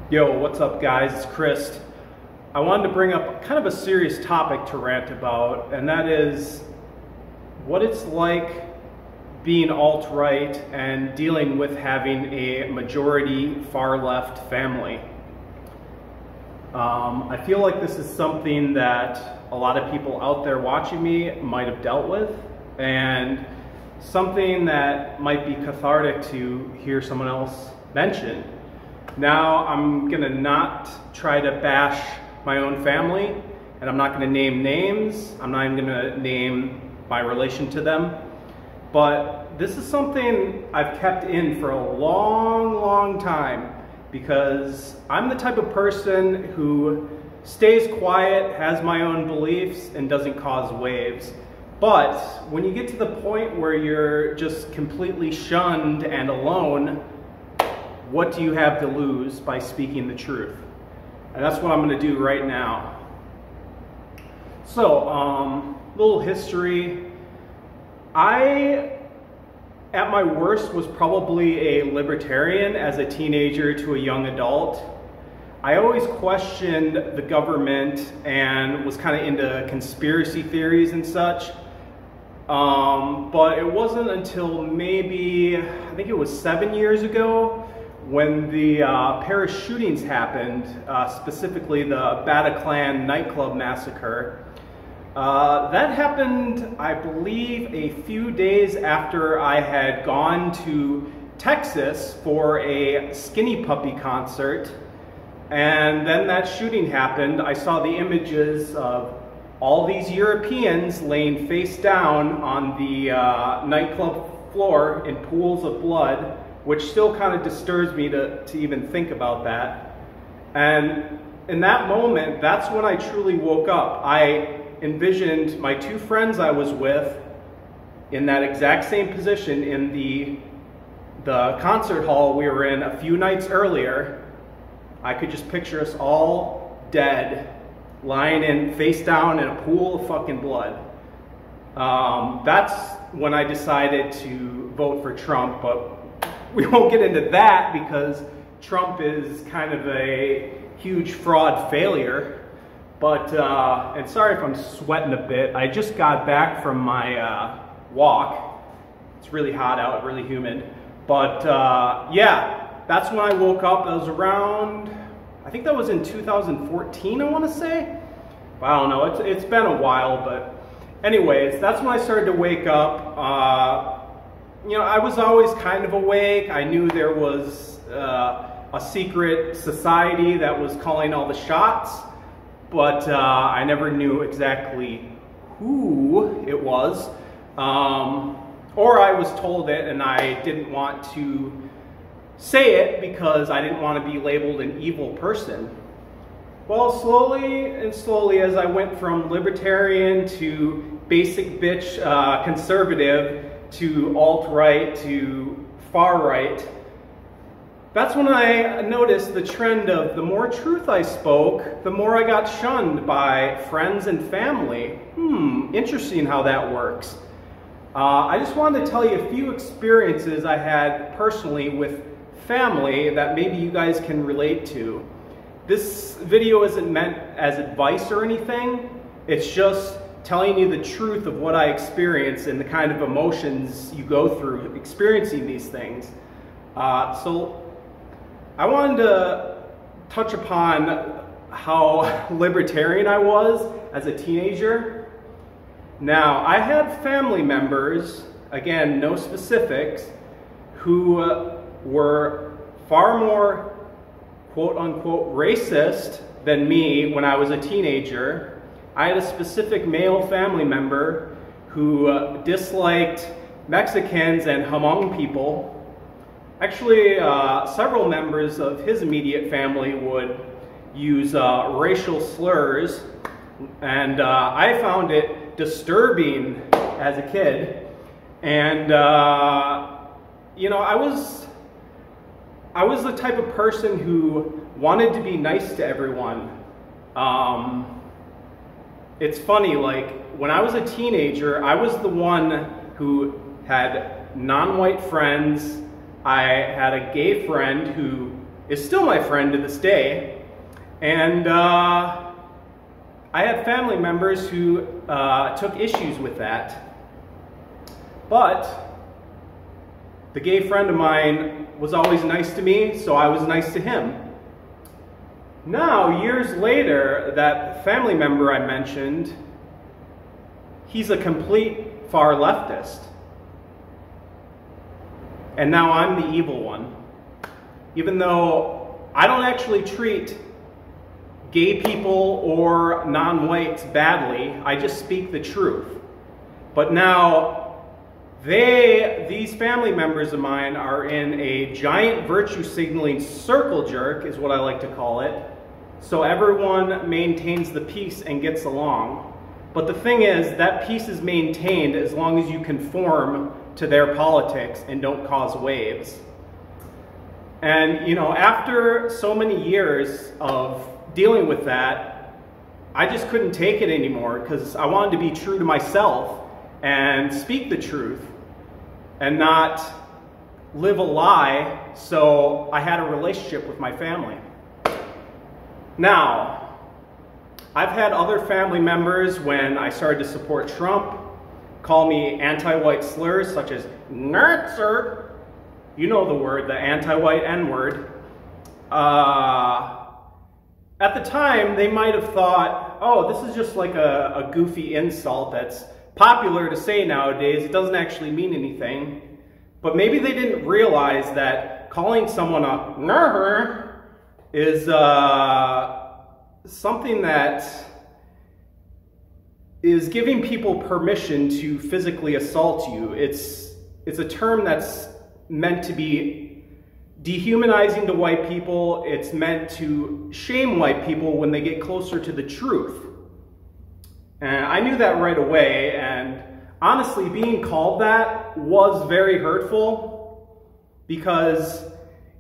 Yo, what's up guys? It's Chris. I wanted to bring up kind of a serious topic to rant about, and that is what it's like being alt-right and dealing with having a majority far-left family. I feel like this is something that a lot of people out there watching me might have dealt with, and something that might be cathartic to hear someone else mention. Now, I'm gonna not try to bash my own family, and I'm not gonna name names. I'm not even gonna name my relation to them. But this is something I've kept in for a long time, because I'm the type of person who stays quiet, has my own beliefs, and doesn't cause waves. But when you get to the point where you're just completely shunned and alone, what do you have to lose by speaking the truth? And that's what I'm going to do right now. So, little history. I, at my worst, was probably a libertarian as a teenager to a young adult. I always questioned the government and was kind of into conspiracy theories and such. But it wasn't until maybe, I think it was 7 years ago, when the Paris shootings happened, specifically the Bataclan nightclub massacre. That happened, I believe, a few days after I had gone to Texas for a Skinny Puppy concert. And then that shooting happened. I saw the images of all these Europeans laying face down on the nightclub floor in pools of blood, which still kind of disturbs me to even think about that. And in that moment, that's when I truly woke up. I envisioned my two friends I was with in that exact same position in the concert hall we were in a few nights earlier. I could just picture us all dead, lying in face down in a pool of fucking blood. That's when I decided to vote for Trump, but we won't get into that because Trump is kind of a huge fraud failure. But, and sorry if I'm sweating a bit, I just got back from my walk. It's really hot out, really humid. But yeah, that's when I woke up. That was around, I think that was in 2014, I want to say. I don't know, it's been a while, but anyways, that's when I started to wake up. You know, I was always kind of awake. I knew there was a secret society that was calling all the shots, but I never knew exactly who it was. Or I was told it and I didn't want to say it because I didn't want to be labeled an evil person. Well, slowly as I went from libertarian to basic bitch conservative to alt-right to far-right, that's when I noticed the trend of the more truth I spoke, the more I got shunned by friends and family. Interesting how that works. I just wanted to tell you a few experiences I had personally with family that maybe you guys can relate to. This video isn't meant as advice or anything. It's just telling you the truth of what I experience and the kind of emotions you go through experiencing these things. So I wanted to touch upon how libertarian I was as a teenager. Now, I had family members, again, no specifics, who were far more quote-unquote racist than me when I was a teenager. I had a specific male family member who disliked Mexicans and Hmong people. Actually, several members of his immediate family would use racial slurs, and I found it disturbing as a kid. And you know, I was the type of person who wanted to be nice to everyone. It's funny, like, when I was a teenager, I was the one who had non-white friends. I had a gay friend who is still my friend to this day. And I had family members who took issues with that. But the gay friend of mine was always nice to me, so I was nice to him. Now, years later, that family member I mentioned, he's a complete far leftist. And now I'm the evil one. Even though I don't actually treat gay people or non-whites badly, I just speak the truth. But now, these family members of mine are in a giant virtue signaling circle jerk, is what I like to call it, so everyone maintains the peace and gets along. But the thing is, that peace is maintained as long as you conform to their politics and don't cause waves. And, you know, after so many years of dealing with that, I just couldn't take it anymore because I wanted to be true to myself and speak the truth and not live a lie, so I had a relationship with my family. Now, I've had other family members, when I started to support Trump, call me anti-white slurs such as Nazi. You know the word, the anti-white N-word. At the time, they might have thought, oh, this is just like a goofy insult that's popular to say nowadays. It doesn't actually mean anything. But maybe they didn't realize that calling someone a nerd is something that is giving people permission to physically assault you. It's a term that's meant to be dehumanizing to white people. It's meant to shame white people when they get closer to the truth. And I knew that right away, and honestly, being called that was very hurtful because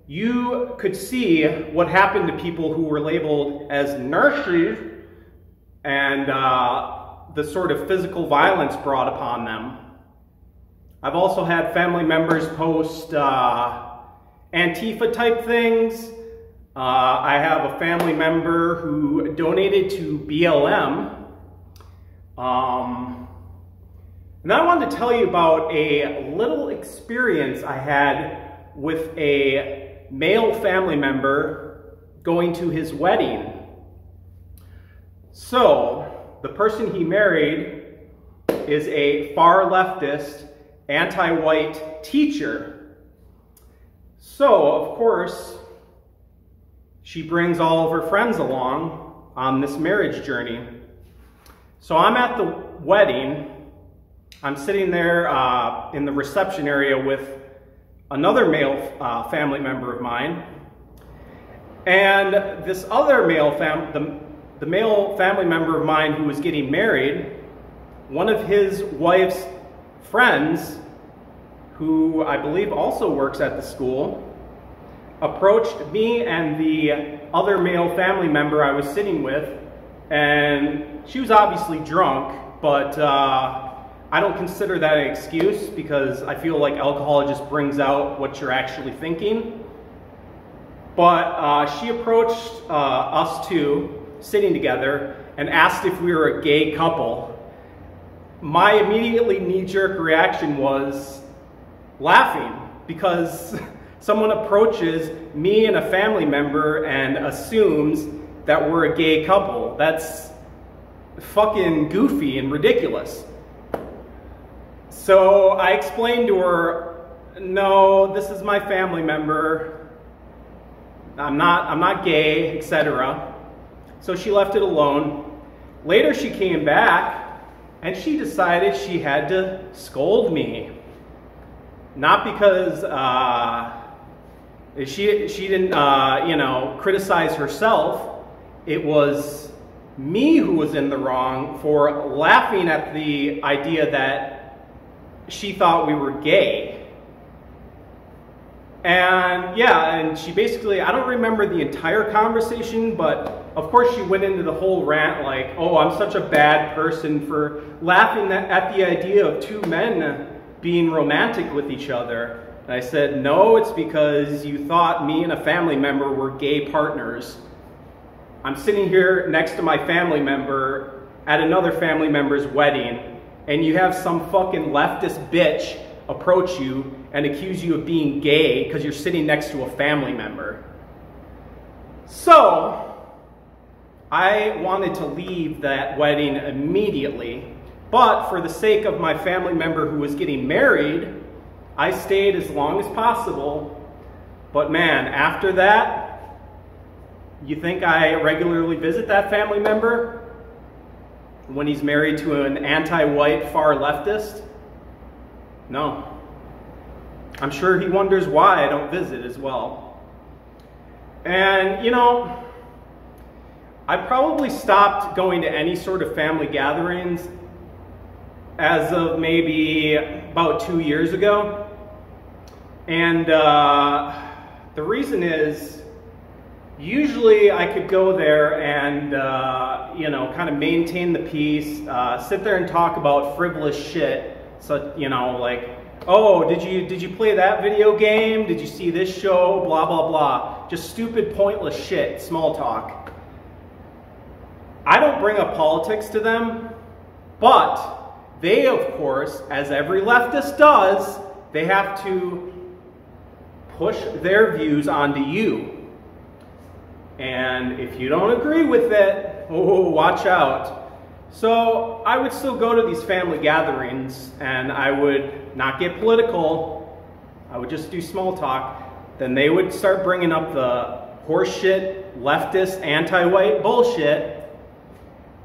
you could see what happened to people who were labeled as Nazis and the sort of physical violence brought upon them. I've also had family members post Antifa type things. I have a family member who donated to BLM. And I wanted to tell you about a little experience I had with a male family member going to his wedding. So, the person he married is a far leftist, anti-white teacher. So, of course, she brings all of her friends along on this marriage journey. So I'm at the wedding. I'm sitting there in the reception area with another male family member of mine. And this other male the male family member of mine who was getting married, one of his wife's friends, who I believe also works at the school, approached me and the other male family member I was sitting with, and she was obviously drunk, but I don't consider that an excuse because I feel like alcohol just brings out what you're actually thinking. But she approached us two, sitting together, and asked if we were a gay couple. My immediately knee-jerk reaction was laughing because someone approaches me and a family member and assumes that we're a gay couple. That's fucking goofy and ridiculous. So I explained to her, no, this is my family member. I'm not gay, etc. So she left it alone. Later she came back and she decided she had to scold me. Not because she didn't criticize herself. It was me who was in the wrong for laughing at the idea that she thought we were gay. And yeah, and she basically, I don't remember the entire conversation, but of course she went into the whole rant like, oh, I'm such a bad person for laughing at the idea of two men being romantic with each other. And I said, no, it's because you thought me and a family member were gay partners. I'm sitting here next to my family member at another family member's wedding, and you have some fucking leftist bitch approach you and accuse you of being gay because you're sitting next to a family member. So, I wanted to leave that wedding immediately, but for the sake of my family member who was getting married, I stayed as long as possible. But man, after that, you think I regularly visit that family member when he's married to an anti-white far leftist? No. I'm sure he wonders why I don't visit as well. And, you know, I probably stopped going to any sort of family gatherings as of maybe about 2 years ago. And the reason is, usually I could go there and, you know, kind of maintain the peace, sit there and talk about frivolous shit. So, you know, like, oh, did you play that video game? Did you see this show? Blah, blah, blah. Just stupid, pointless shit, small talk. I don't bring up politics to them, but they, of course, as every leftist does, they have to push their views onto you. And if you don't agree with it, oh, watch out. So I would still go to these family gatherings, and I would not get political. I would just do small talk. Then they would start bringing up the horseshit, leftist, anti-white bullshit.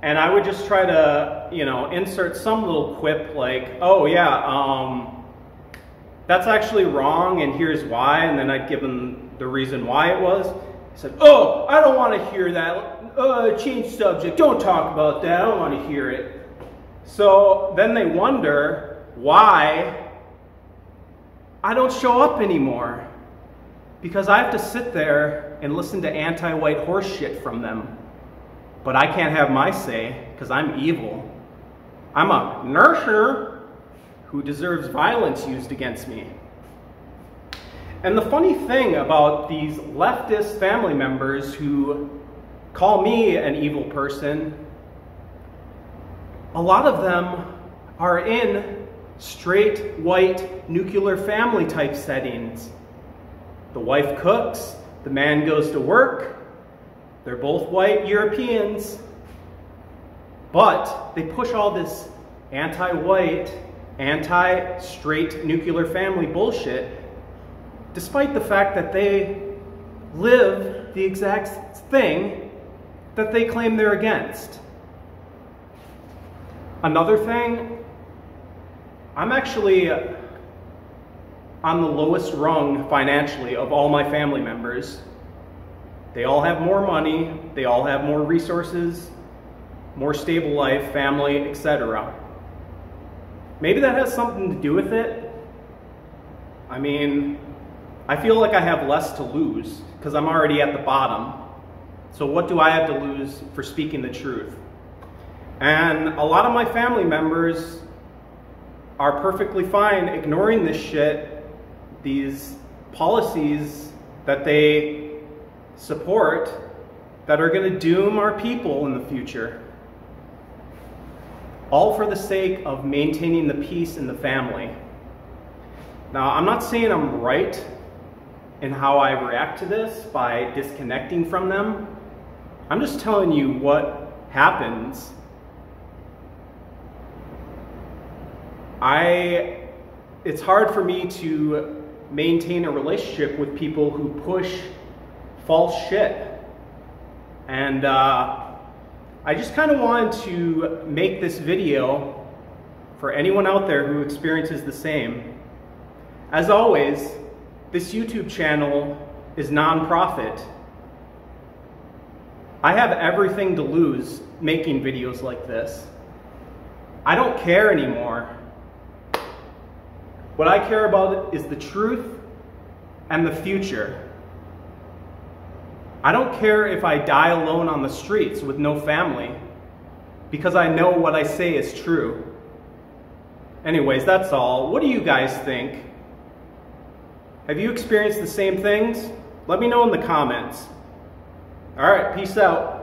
And I would just try to, you know, insert some little quip like, oh yeah, that's actually wrong and here's why. And then I'd give them the reason why it was. He said, oh, I don't want to hear that. Change subject. Don't talk about that. I don't want to hear it. So then they wonder why I don't show up anymore. Because I have to sit there and listen to anti-white horse shit from them. But I can't have my say because I'm evil. I'm a nurser who deserves violence used against me. And the funny thing about these leftist family members who call me an evil person, a lot of them are in straight white nuclear family type settings. The wife cooks, the man goes to work, they're both white Europeans, but they push all this anti-white, anti-straight nuclear family bullshit, despite the fact that they live the exact thing that they claim they're against. Another thing, I'm actually on the lowest rung financially of all my family members. They all have more money, they all have more resources, more stable life, family, etc. Maybe that has something to do with it. I mean, I feel like I have less to lose because I'm already at the bottom. So what do I have to lose for speaking the truth? And a lot of my family members are perfectly fine ignoring this shit, these policies that they support that are going to doom our people in the future. All for the sake of maintaining the peace in the family. Now, I'm not saying I'm right in how I react to this by disconnecting from them. I'm just telling you what happens. It's hard for me to maintain a relationship with people who push false shit. And I just kind of wanted to make this video for anyone out there who experiences the same. As always, this YouTube channel is non-profit. I have everything to lose making videos like this. I don't care anymore. What I care about is the truth and the future. I don't care if I die alone on the streets with no family, because I know what I say is true. Anyways, that's all. What do you guys think? Have you experienced the same things? Let me know in the comments. All right, peace out.